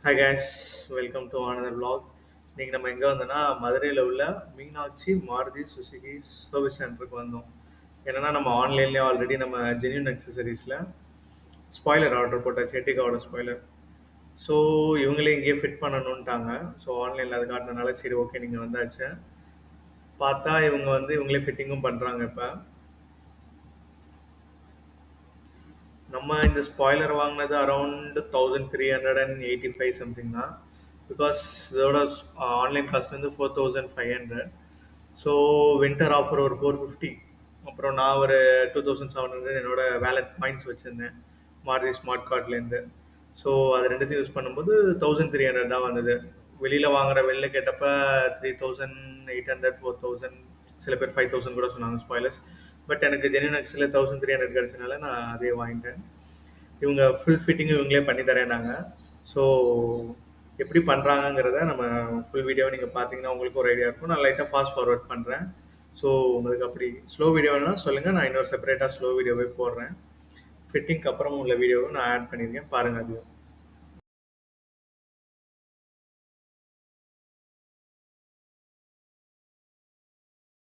Hi guys, welcome to another vlog. இன்னைக்கு நம்ம எங்கே வந்தோம்னா மதுரையில் உள்ள மீனாட்சி மாருதி சுசுகி சர்வீஸ் சென்டருக்கு வந்தோம். என்னன்னா நம்ம ஆன்லைன்லேயே ஆல்ரெடி நம்ம ஜென்யூன் அக்சசரிஸில் ஸ்பாய்லர் ஆர்டர் போட்டாச்சு, எட்டிகாவோட ஸ்பாய்லர். ஸோ இவங்களே இங்கேயே ஃபிட் பண்ணணுன்ட்டாங்க. ஸோ ஆன்லைனில் அது காட்டினால சரி ஓகே நீங்கள் வந்தாச்சு. பார்த்தா இவங்க இவங்களே ஃபிட்டிங்கும் பண்ணுறாங்க. இப்போ நம்ம இந்த ஸ்பாய்லர் வாங்கினது அரௌண்ட் 1385 சம்திங் தான். பிகாஸ் இதோட online cost 4500. So winter offer ஒரு 450. அப்புறம் நான் ஒரு 2700 என்னோட வேலட் பாயிண்ட்ஸ் வச்சுருந்தேன் மாருதி ஸ்மார்ட் கார்ட்லேருந்து. ஸோ அது ரெண்டுத்தையும் யூஸ் பண்ணும்போது 1300 தான் வந்தது. வெளியில் வாங்குற வெளில கேட்டப்ப 3800, 4000, சில பேர் 5000 கூட சொன்னாங்க ஸ்பாய்லர்ஸ். பட் எனக்கு ஜென்யூன் எக்ஸில் 1300 கிடச்சனால நான் அதே வாங்கிட்டேன். இவங்க ஃபுல் ஃபிட்டிங் இவங்களே பண்ணி தரேன்னாங்க. ஸோ எப்படி பண்ணுறாங்கங்கிறத நம்ம ஃபுல் வீடியோவை நீங்கள் பார்த்தீங்கன்னா உங்களுக்கு ஒரு ஐடியா இருக்கும். நான் லைட்டாக ஃபாஸ்ட் ஃபார்வர்ட் பண்ணுறேன். ஸோ உங்களுக்கு அப்படி ஸ்லோ வீடியோனா சொல்லுங்கள், நான் இன்னொரு செப்பரேட்டாக ஸ்லோ வீடியோவே போடுறேன். ஃபிட்டிங்க்கு அப்புறம் உள்ள வீடியோவும் நான் ஆட் பண்ணியிருக்கேன், பாருங்கள். அது